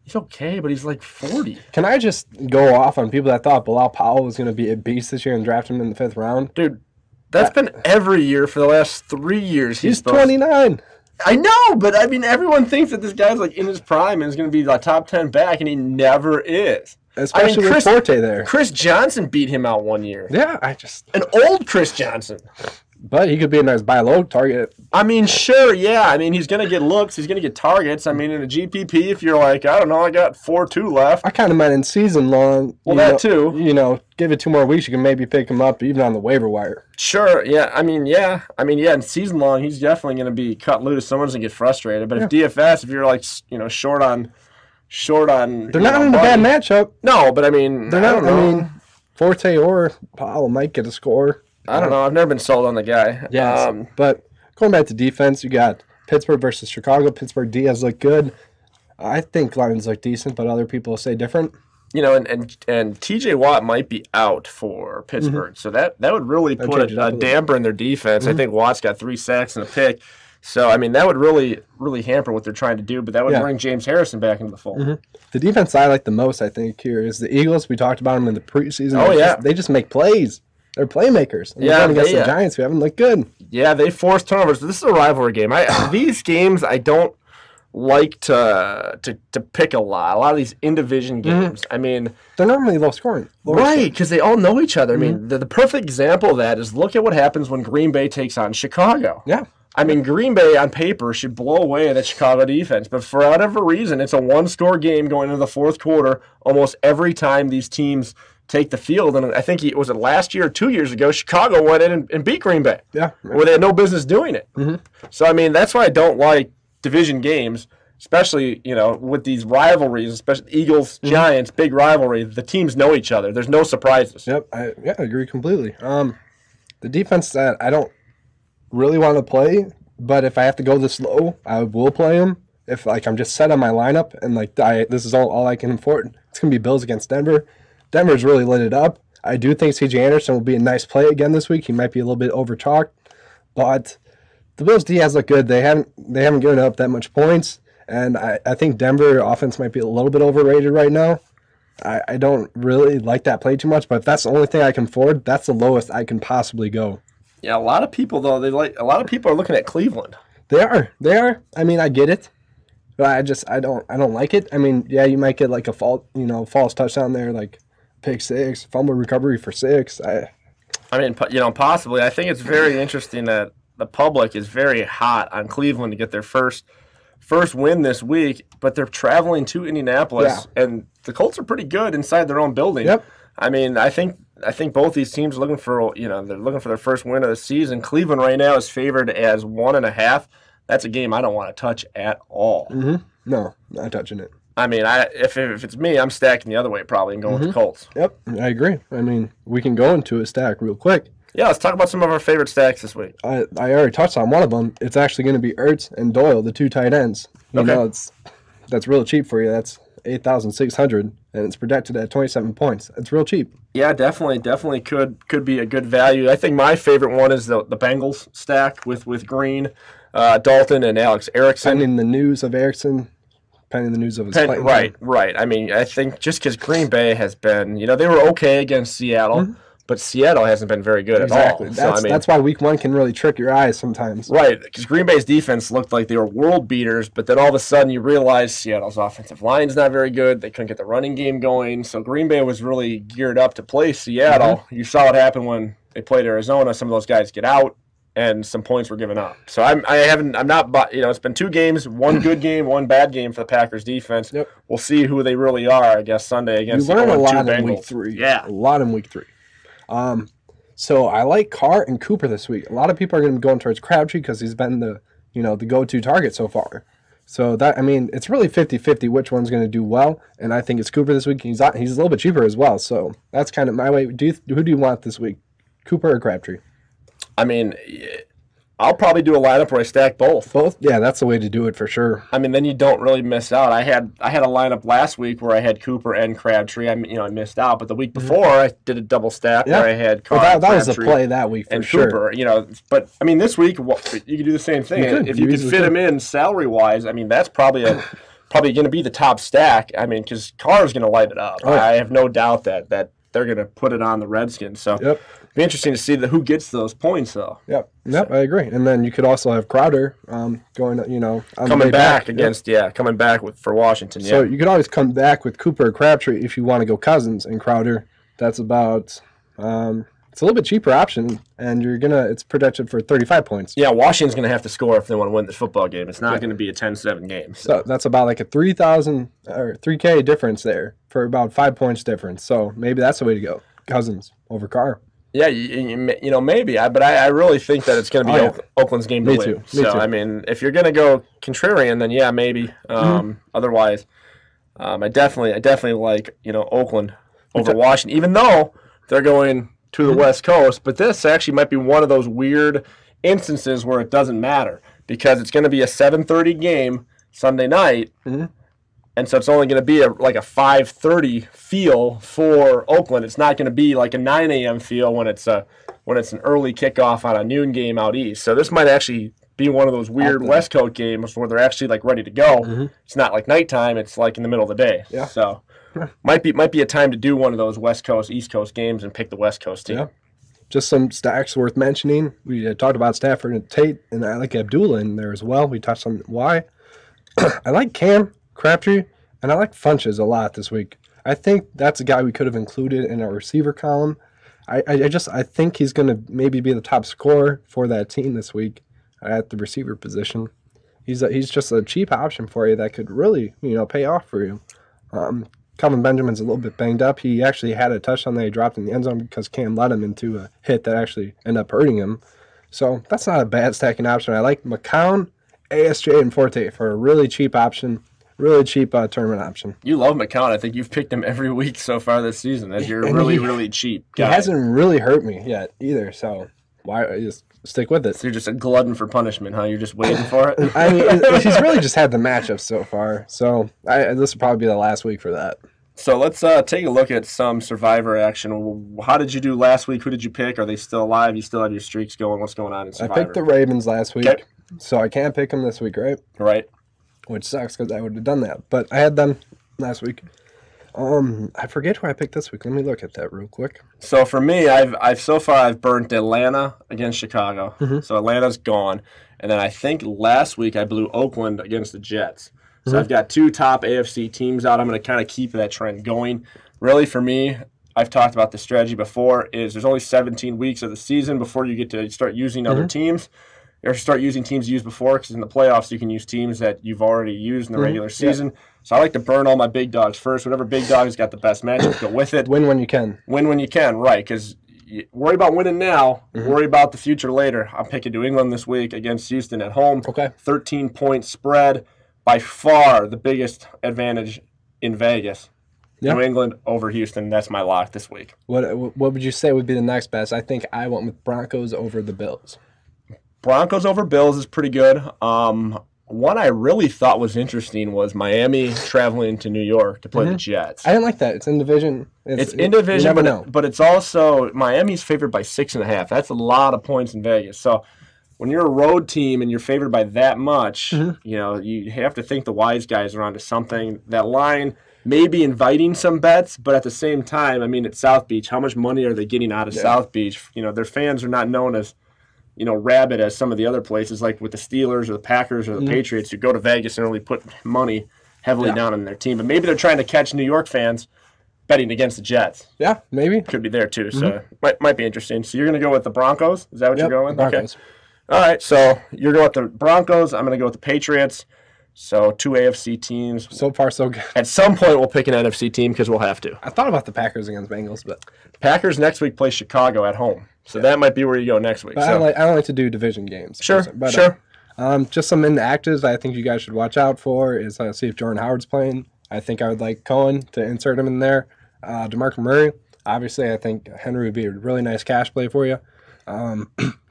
He's okay, but he's like 40. Can I just go off on people that thought Bilal Powell was going to be a beast this year and draft him in the 5th round? Dude, that's been every year for the last 3 years. He's 29. I know, but I mean, everyone thinks that this guy's like in his prime and is going to be the top 10 back, and he never is. Especially with Forte there. Chris Johnson beat him out 1 year. Yeah, An old Chris Johnson. But he could be a nice buy low target. I mean, sure, yeah. I mean, he's going to get looks. He's going to get targets. I mean, in a GPP, if you're like, I don't know, I got 4-2 left. I kind of meant in season long. Well, too. Give it 2 more weeks, you can maybe pick him up even on the waiver wire. Sure, yeah. I mean, in season long, he's definitely going to be cut loose. Someone's going to get frustrated. But if DFS, if you're like, short on. They're not in a bad matchup. No, but I mean, they're not. I mean, Forte or Powell might get a score. I don't know. I've never been sold on the guy. Yeah, but going back to defense, you got Pittsburgh versus Chicago. Pittsburgh Diaz look good. I think Lions look decent, but other people say different. And T.J. Watt might be out for Pittsburgh, so that would really put a damper in their defense. I think Watt's got 3 sacks and a pick. So, I mean, that would really, really hamper what they're trying to do, but that would bring James Harrison back into the fold. The defense I like the most, I think, here is the Eagles. We talked about them in the preseason. Oh, They just make plays. They're playmakers. And they're going against the Giants, who haven't looked good. Yeah, they force turnovers. This is a rivalry game. These games, I don't like to pick a lot. A lot of these in-division games. I mean, they're normally low scoring. Right, because they all know each other. I mean, the perfect example of that is look at what happens when Green Bay takes on Chicago. Yeah. I mean, Green Bay on paper should blow away that Chicago defense, but for whatever reason, it's a one-score game going into the fourth quarter almost every time these teams take the field. And I think was it last year or 2 years ago, Chicago went in and beat Green Bay. Yeah. Where they had no business doing it. So, I mean, that's why I don't like division games, especially, with these rivalries, especially Eagles, Giants, big rivalry. The teams know each other. There's no surprises. Yep, I agree completely. The defense that I don't really want to play, but if I have to go this low, I will play them. If I'm just set on my lineup and this is all I can afford, it's gonna be Bills against Denver. Denver's really lit it up. I do think C.J. Anderson will be a nice play again this week. He might be a little bit over-chalked, but the Bills' D has looked good. They haven't given up that much points, and I think Denver offense might be a little bit overrated right now. I don't really like that play too much, but if that's the only thing I can afford, that's the lowest I can possibly go. Yeah, a lot of people though a lot of people are looking at Cleveland. They are. I mean, I get it, but I don't like it. I mean, yeah, you might get like a false touchdown there, like pick six, fumble recovery for 6. I mean, possibly. I think it's very interesting that the public is very hot on Cleveland to get their first win this week, but they're traveling to Indianapolis, and the Colts are pretty good inside their own building. Yep. I mean, I think both these teams are looking for they're looking for their first win of the season. Cleveland right now is favored as 1.5. That's a game I don't want to touch at all. No, not touching it. I mean, if it's me, I'm stacking the other way probably and going with the Colts. Yep, I agree. I mean, we can go into a stack real quick. Yeah, let's talk about some of our favorite stacks this week. I already touched on one of them. It's actually going to be Ertz and Doyle, the 2 tight ends. That's real cheap for you. That's 8,600, and it's projected at 27 points. It's real cheap. Yeah, definitely could be a good value. I think my favorite one is the Bengals stack with Green, Dalton, and Alex Erickson. Pending the news of Erickson, pending the news of his play. Right. I mean, I think just because Green Bay has been, they were okay against Seattle. But Seattle hasn't been very good at all. That's why week 1 can really trick your eyes sometimes. Right, because Green Bay's defense looked like they were world beaters, but then all of a sudden you realize Seattle's offensive line's not very good. They couldn't get the running game going. So Green Bay was really geared up to play Seattle. You saw what happened when they played Arizona. Some of those guys get out, and some points were given up. So it's been 2 games, 1 good game, 1 bad game for the Packers defense. Yep. We'll see who they really are, I guess, Sunday against the 0-2 Bengals. You learn a lot in week 3. Yeah. A lot in week 3. So I like Carr and Cooper this week. A lot of people are going to be going towards Crabtree because he's been the go-to target so far. So it's really 50-50 which one's going to do well, and I think it's Cooper this week. He's a little bit cheaper as well, so that's kind of my way. Who do you want this week, Cooper or Crabtree? I mean, I'll probably do a lineup where I stack both. Both? Yeah, that's the way to do it for sure. I mean, then you don't really miss out. I had a lineup last week where I had Cooper and Crabtree. I missed out, but the week before I did a double stack where I had Carr and that was a Crabtree play that week for and sure. Cooper. But I mean, this week you could do the same thing. If you could fit him in salary wise, I mean, that's probably going to be the top stack. I mean, because Carr is going to light it up. Oh, yeah. I have no doubt that they're going to put it on the Redskins. So it'll be interesting to see who gets those points, though. Yep, I agree. And then you could also have Crowder going, coming back against, coming back for Washington. Yeah. So you could always come back with Cooper or Crabtree if you want to go Cousins and Crowder. That's about it's a little bit cheaper option, and it's projected for 35 points. Yeah, Washington's going to have to score if they want to win this football game. It's not going to be a 10-7 game. So that's about like a 3,000 or 3K difference there for about 5 points difference. So maybe that's the way to go. Cousins over Carr. Yeah, maybe. But I really think that it's going to be Oakland's game to win. Me too. I mean, if you're going to go contrarian, then yeah, maybe. Otherwise, I definitely like Oakland over Washington, even though they're going to the West Coast. But this actually might be one of those weird instances where it doesn't matter because it's going to be a 7:30 game Sunday night. And so it's only going to be like a 5:30 feel for Oakland. It's not going to be like a 9 a.m. feel when it's an early kickoff on a noon game out east. So this might actually be one of those weird West Coast games where they're actually like ready to go. It's not like nighttime; it's like in the middle of the day. Yeah. So might be a time to do one of those West Coast East Coast games and pick the West Coast team. Yeah. Just some stacks worth mentioning. We talked about Stafford and Tate, and I like Abdullah in there as well. We touched on why. I like Cam, Crabtree, and I like Funches a lot this week. I think that's a guy we could have included in our receiver column. I think he's going to maybe be the top scorer for that team this week at the receiver position. He's just a cheap option for you that could really pay off for you. Calvin Benjamin's a little bit banged up. He actually had a touchdown that he dropped in the end zone because Cam led him into a hit that actually ended up hurting him. So that's not a bad stacking option. I like McCown, ASJ, and Forte for a really cheap option, really cheap tournament option. You love McCown. I think you've picked him every week so far this season as your really cheap guy. He hasn't really hurt me yet either, so why just stick with it? So you're just a glutton for punishment, huh? You're just waiting for it? I mean, he's really just had the matchups so far, so this will probably be the last week for that. So let's take a look at some Survivor action. How did you do last week? Who did you pick? Are they still alive? You still have your streaks going? What's going on in Survivor? I picked the Ravens last week, okay. So I can't pick them this week, right? Right. Which sucks because I would have done that, but I had them last week. I forget who I picked this week. Let me look at that real quick. So for me, I've burnt Atlanta against Chicago. So Atlanta's gone, and then I think last week I blew Oakland against the Jets. So I've got 2 top AFC teams out. I'm going to kind of keep that trend going. Really, for me, I've talked about the strategy before, is there's only 17 weeks of the season before you get to start using other teams. Or start using teams you used before, because in the playoffs you can use teams that you've already used in the regular season. Yeah. So I like to burn all my big dogs first. Whatever big dog has got the best matchup, go with it. Win when you can. Win when you can, right, because worry about winning now, worry about the future later. I'm picking New England this week against Houston at home. Okay. 13-point spread. By far the biggest advantage in Vegas. Yep. New England over Houston. That's my lock this week. What would you say would be the next best? I think I went with Broncos over the Bills. Broncos over Bills is pretty good. One I really thought was interesting was Miami traveling to New York to play the Jets. I didn't like that. It's in division. It's in division, but it's also Miami's favored by 6.5. That's a lot of points in Vegas. So when you're a road team and you're favored by that much, you have to think the wise guys are onto something. That line may be inviting some bets, but at the same time, I mean, it's South Beach. How much money are they getting out of South Beach? Their fans are not known as, rabid as some of the other places, like with the Steelers or the Packers or the Patriots, who go to Vegas and really put money heavily down on their team. But maybe they're trying to catch New York fans betting against the Jets. Yeah, maybe. Could be there too, so might be interesting. So you're going to go with the Broncos? Is that what you're going with? Broncos. Okay. All right, so you're going with the Broncos. I'm going to go with the Patriots. So 2 AFC teams. So far, so good. At some point, we'll pick an NFC team because we'll have to. I thought about the Packers against Bengals, but Packers next week play Chicago at home. So that might be where you go next week. But I don't like to do division games. Sure. Just some inactives I think you guys should watch out for is see if Jordan Howard's playing. I think I would like Cohen to insert him in there. DeMarco Murray. Obviously, I think Henry would be a really nice cash play for you.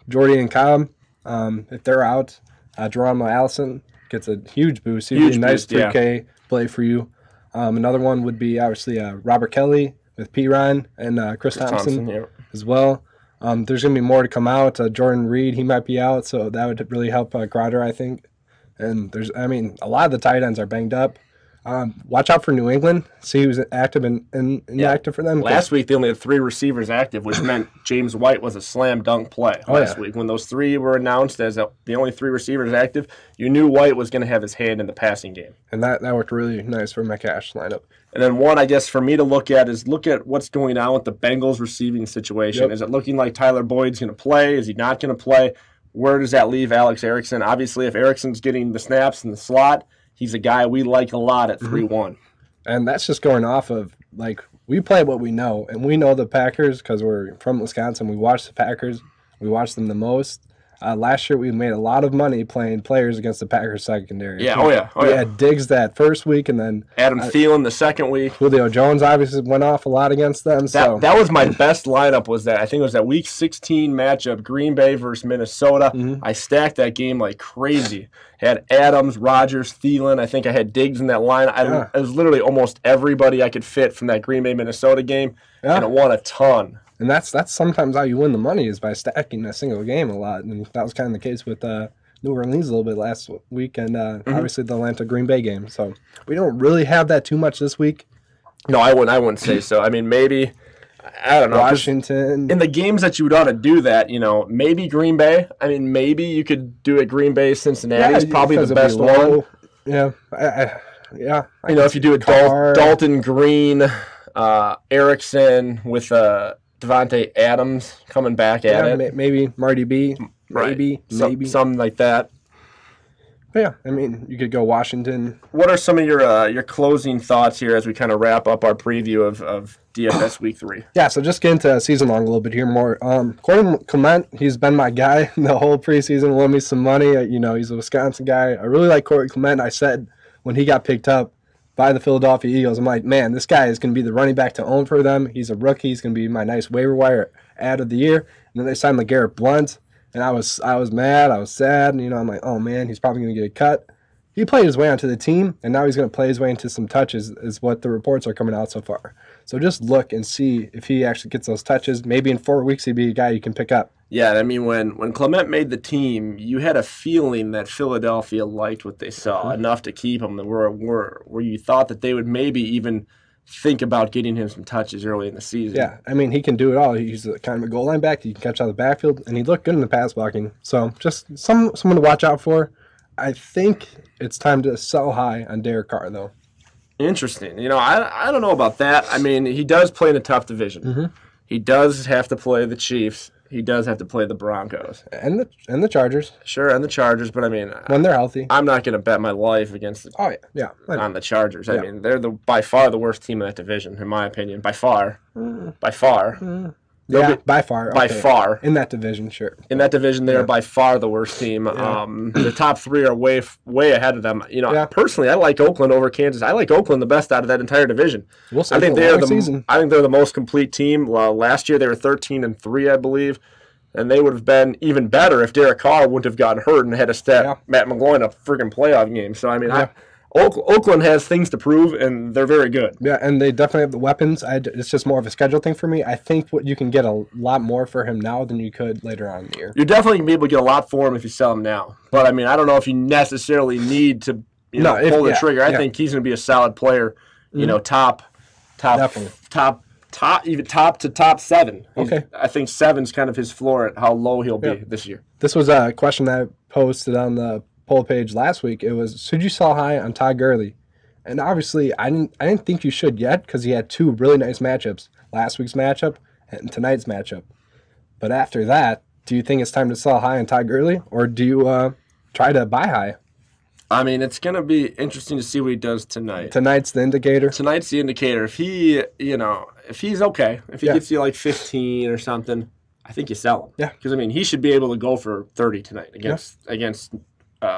Jordy and Cobb. If they're out, Geronimo Allison gets a huge boost. He'd be a nice 3K play for you. Another one would be obviously Robert Kelly with P. Ryan and Chris Thompson as well. There's going to be more to come out. Jordan Reed, he might be out, so that would really help Grotter, I think. And a lot of the tight ends are banged up. Watch out for New England. See who's active and inactive for them. Last week, they only had 3 receivers active, which meant James White was a slam dunk play last week. When those 3 were announced as the only 3 receivers active, you knew White was going to have his hand in the passing game. And that worked really nice for my cash lineup. And then one, I guess, for me to look at what's going on with the Bengals receiving situation. Yep. Is it looking like Tyler Boyd's going to play? Is he not going to play? Where does that leave Alex Erickson? Obviously, if Erickson's getting the snaps in the slot, he's a guy we like a lot at 3-1. And that's just going off of, we play what we know. And we know the Packers because we're from Wisconsin. We watch the Packers. We watch them the most. Last year, we made a lot of money playing players against the Packers secondary. Yeah, we had Diggs that first week, and then Adam Thielen the second week. Julio Jones obviously went off a lot against them. That was my best lineup. I think it was that Week 16 matchup, Green Bay versus Minnesota. I stacked that game like crazy. Had Adams, Rodgers, Thielen. I think I had Diggs in that line. It was literally almost everybody I could fit from that Green Bay Minnesota game, and it won a ton. And that's sometimes how you win the money is by stacking a single game a lot. And that was kind of the case with New Orleans a little bit last week, and obviously the Atlanta Green Bay game. So we don't really have that too much this week. No, I wouldn't say so. I mean, maybe, I don't know. Washington. In the games that you would ought to do that, maybe Green Bay. I mean, maybe you could do it Green Bay, Cincinnati is probably the best one. Yeah. If you do a Dalton Green, Erickson with Devontae Adams coming back at it. Maybe Marty B. Maybe. Something like that. But yeah, I mean, you could go Washington. What are some of your closing thoughts here as we kind of wrap up our preview of DFS Week 3? Yeah, so just get into season long a little bit here more. Corey Clement, he's been my guy the whole preseason, won me some money. He's a Wisconsin guy. I really like Corey Clement. I said when he got picked up by the Philadelphia Eagles, I'm like, man, this guy is going to be the running back to own for them. He's a rookie. He's going to be my nice waiver wire ad of the year. And then they signed LeGarrette Blount. And I was mad. I was sad. And, I'm like, oh, man, he's probably going to get a cut. He played his way onto the team, and now he's going to play his way into some touches is what the reports are coming out so far. So just look and see if he actually gets those touches. Maybe in 4 weeks he'd be a guy you can pick up. Yeah, I mean, when Clement made the team, you had a feeling that Philadelphia liked what they saw enough to keep him where you thought that they would maybe even think about getting him some touches early in the season. Yeah, I mean, he can do it all. He's kind of a goal line back. He can catch out of the backfield, and he looked good in the pass blocking. So just someone to watch out for. I think it's time to sell high on Derek Carr, though. Interesting. I don't know about that. I mean, he does play in a tough division. He does have to play the Chiefs. He does have to play the Broncos. And the Chargers. Sure, and the Chargers, but I mean, when they're healthy. I'm not going to bet my life against on the Chargers. I mean, they're by far the worst team in that division, in my opinion. By far. By far. Yeah, by far. By far. In that division, sure. In that division, they're by far the worst team. The top three are way ahead of them. Personally, I like Oakland over Kansas. I like Oakland the best out of that entire division. We'll see. I think they're the most complete team. Last year they were 13-3, I believe, and they would have been even better if Derek Carr wouldn't have gotten hurt and had to step Matt McGloin a freaking playoff game. So I mean, Oakland has things to prove, and they're very good. Yeah, and they definitely have the weapons. It's just more of a schedule thing for me. I think you can get a lot more for him now than you could later on in the year. You're definitely going to be able to get a lot for him if you sell him now. But, I mean, I don't know if you necessarily need to pull the trigger. I think he's going to be a solid player, top to top 7. Okay. I think 7's kind of his floor at how low he'll be this year. This was a question that I posted on the poll page last week. It was, should you sell high on Todd Gurley? And obviously, I didn't think you should yet because he had 2 really nice matchups. Last week's matchup and tonight's matchup. But after that, do you think it's time to sell high on Todd Gurley? Or do you try to buy high? I mean, it's going to be interesting to see what he does tonight. Tonight's the indicator? Tonight's the indicator. If he's okay, if he gets you like 15 or something, I think you sell him. Yeah. Because, I mean, he should be able to go for 30 tonight against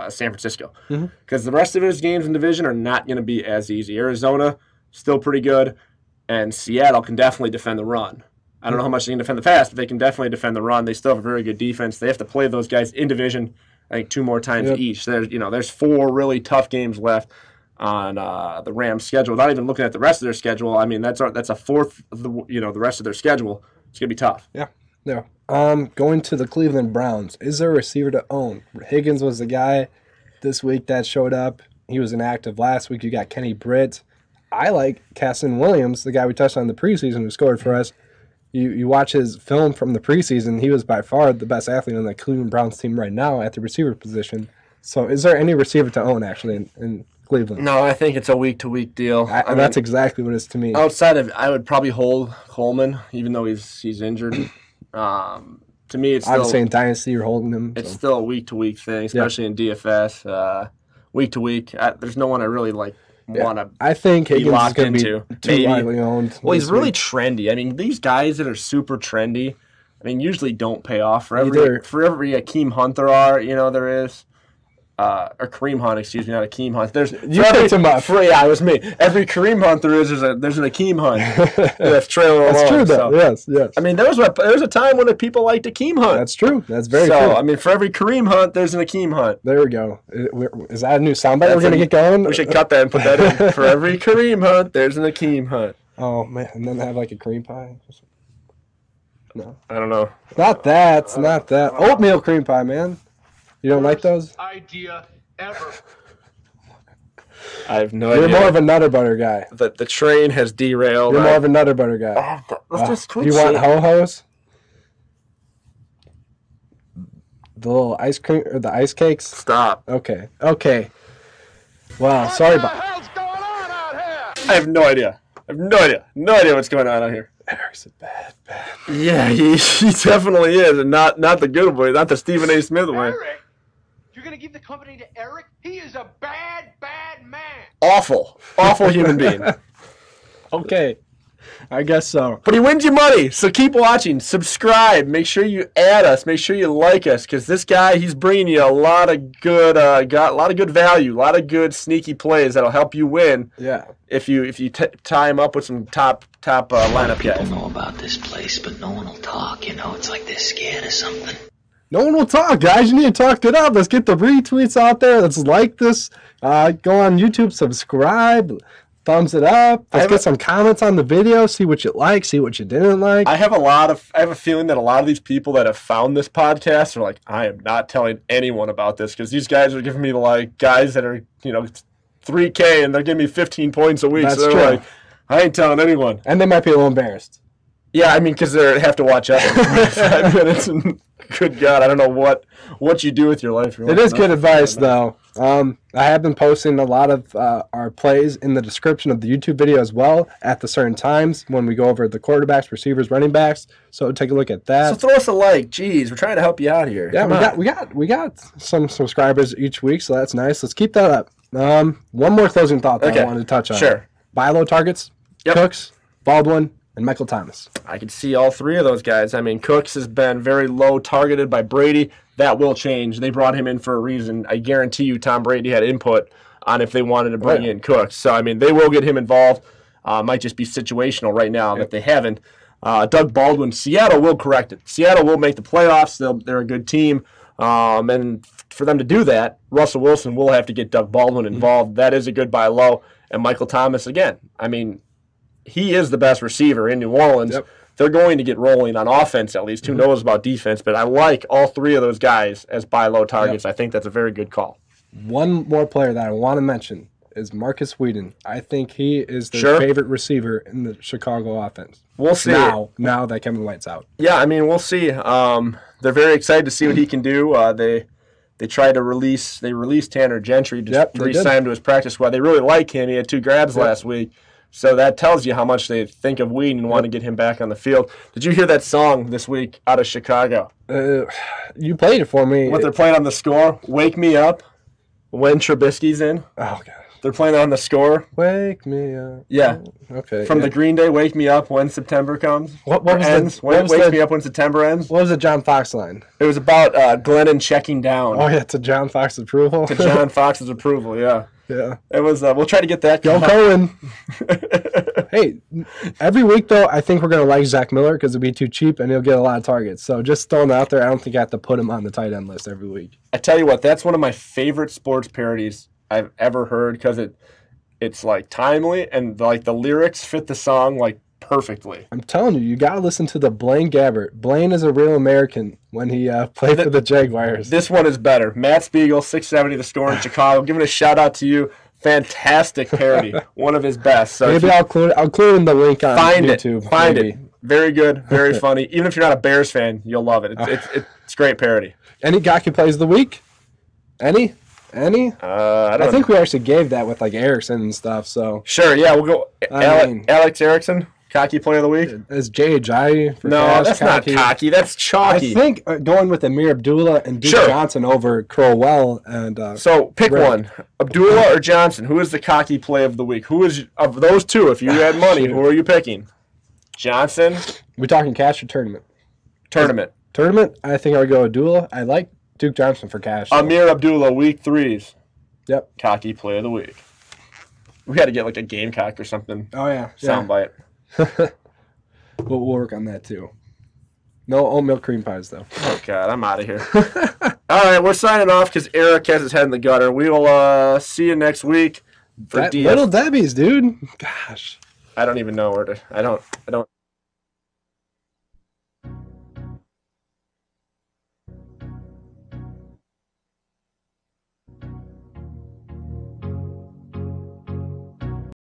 San Francisco. Because the rest of his games in division are not going to be as easy. Arizona, still pretty good, and Seattle can definitely defend the run. I don't know how much they can defend the pass, but they can definitely defend the run. They still have a very good defense. They have to play those guys in division, I think, 2 more times each. So there's 4 really tough games left on the Rams' schedule. Not even looking at the rest of their schedule. I mean, that's a fourth of the rest of their schedule. It's going to be tough. Yeah. Going to the Cleveland Browns. Is there a receiver to own? Higgins was the guy this week that showed up. He was inactive last week. You got Kenny Britt. I like Casson Williams, the guy we touched on in the preseason who scored for us. You watch his film from the preseason, he was by far the best athlete on the Cleveland Browns team right now at the receiver position. So is there any receiver to own, actually, in Cleveland? No, I think it's a week-to-week deal. I mean, that's exactly what it is to me. Outside of, I would probably hold Coleman, even though he's injured. To me, it's still... Obviously, in Dynasty, you're holding him. It's still a week-to-week thing, especially in DFS. Week-to-week, there's no one I really want to I think Higgins is going to be too widely owned. Well, he's really trendy. I mean, these guys that are super trendy, usually don't pay off. For every Akeem Hunt there is. Or Kareem Hunt, excuse me, not Akeem Hunt. You picked him up. It was me. Every Kareem Hunt there is, there's an Akeem Hunt that's trailing along. That's true, though. So. Yes. I mean, there was a time when people liked Akeem Hunt. That's true. That's very true. I mean, for every Kareem Hunt, there's an Akeem Hunt. There we go. Is that a new soundbite we're going to get going? We should cut that and put that in. For every Kareem Hunt, there's an Akeem Hunt. Oh, man. And then have like a cream pie? No. I don't know. Not that. It's not that. Oatmeal cream pie, man. You don't like those? Idea ever. I have no You're idea. more of a Nutter Butter guy. The train has derailed. You're more of a Nutter Butter guy. Let's just quit You want saying- ho-hos? The little ice cream or the ice cakes? Stop. Okay. Wow, sorry about hell's going on out here? I have no idea. No idea what's going on out here. Eric's a bad. Yeah, he definitely is, and not the good way, not the Stephen A. Smith way. Eric? You're gonna give the company to Eric? He is a bad man. Awful human being. Okay. I guess so. But he wins you money, so keep watching. Subscribe. Make sure you add us. Make sure you like us, because this guy, he's bringing you a lot of good, value, a lot of good sneaky plays that'll help you win. Yeah. If you tie him up with some top lineup guys. People know about this place, but no one will talk. It's like they're scared of something. No one will talk, guys. You need to talk it up. Let's get the retweets out there. Let's like this. Go on YouTube, subscribe, thumbs it up. Let's get some comments on the video. See what you like, see what you didn't like. I have a feeling that a lot of these people that have found this podcast are like, I am not telling anyone about this, because these guys are giving me like guys that are, $3K and they're giving me 15 points a week. That's so they're true. like, I ain't telling anyone. And they might be a little embarrassed. Yeah, I mean, because they have to watch us for 5 minutes. And good God, I don't know what you do with your life. It is good advice, though. I have been posting a lot of our plays in the description of the YouTube video as well at the certain times when we go over the quarterbacks, receivers, running backs. So take a look at that. So throw us a like. Jeez, we're trying to help you out here. Yeah, we got some subscribers each week, so that's nice. Let's keep that up. One more closing thought that I wanted to touch on. Sure. Buy low targets. Yep. Cooks, Baldwin, and Michael Thomas. I can see all three of those guys. I mean, Cooks has been very low targeted by Brady. That will change. They brought him in for a reason. I guarantee you Tom Brady had input on if they wanted to bring in Cooks. So, I mean, they will get him involved. Might just be situational right now that they haven't. Doug Baldwin, Seattle will correct it. Seattle will make the playoffs. They're a good team. And for them to do that, Russell Wilson will have to get Doug Baldwin involved. That is a good buy low. And Michael Thomas, again, I mean, he is the best receiver in New Orleans. Yep. They're going to get rolling on offense at least. Who knows about defense? But I like all three of those guys as buy low targets. Yep. I think that's a very good call. One more player that I want to mention is Marcus Whedon. I think he is their favorite receiver in the Chicago offense. We'll see. Now that Kevin White's out. Yeah, I mean, we'll see. They're very excited to see what he can do. They tried to release Tanner Gentry to re-sign him to his practice squad. They really like him. He had 2 grabs last week. So that tells you how much they think of Whedon and want to get him back on the field. Did you hear that song this week out of Chicago? You played it for me. What they're playing on the score? Wake Me Up when Trubisky's in. Oh, God. They're playing on the score. Wake me up. Yeah. Okay. From the Green Day, Wake Me Up when September comes. What was ends. Wake Me Up when September ends. What was the John Fox line? It was about Glennon checking down. Oh, yeah, to John Fox's approval. To John Fox's approval, yeah. Yeah. It was. We'll try to get that. Go Cohen. Hey, every week, though, I think we're going to like Zach Miller because it'll be too cheap and he'll get a lot of targets. So just throwing it out there, I don't think I have to put him on the tight end list every week. I tell you what, that's one of my favorite sports parodies I've ever heard because it's like timely and like the lyrics fit the song like perfectly. I'm telling you, you got to listen to the Blaine Gabbert. Blaine is a real American when he played for the Jaguars. This one is better. Matt Spiegel, 670 The Score in Chicago. Giving a shout out to you. Fantastic parody. One of his best. So maybe I'll include in the link on YouTube. Find it. Very good. Very funny. Even if you're not a Bears fan, you'll love it. It's great parody. Any Gaki plays of the week? Any? I think we actually gave that with like Erickson and stuff. So sure, yeah, we'll go. Alex Erickson, cocky player of the week. Is Jay Ajayi? No, that's cocky. Not cocky. That's chalky. I think going with Amir Abdullah and Duke Johnson over Crowell and. So pick one, Abdullah or Johnson. Who is the cocky play of the week? Who is of those two? If you had money, who are you picking? Johnson. We talking cash or tournament? Tournament. I think I would go Abdullah. I like Duke Johnson for cash. Amir Abdullah, week 3s. Yep. Cocky play of the week. We got to get like a Gamecock or something. Oh, yeah. Soundbite. We'll work on that, too. No oatmeal cream pies, though. Oh, God. I'm out of here. All right. We're signing off because Eric has his head in the gutter. We will see you next week for Little Debbie's, dude. Gosh. I don't even know where to. I don't.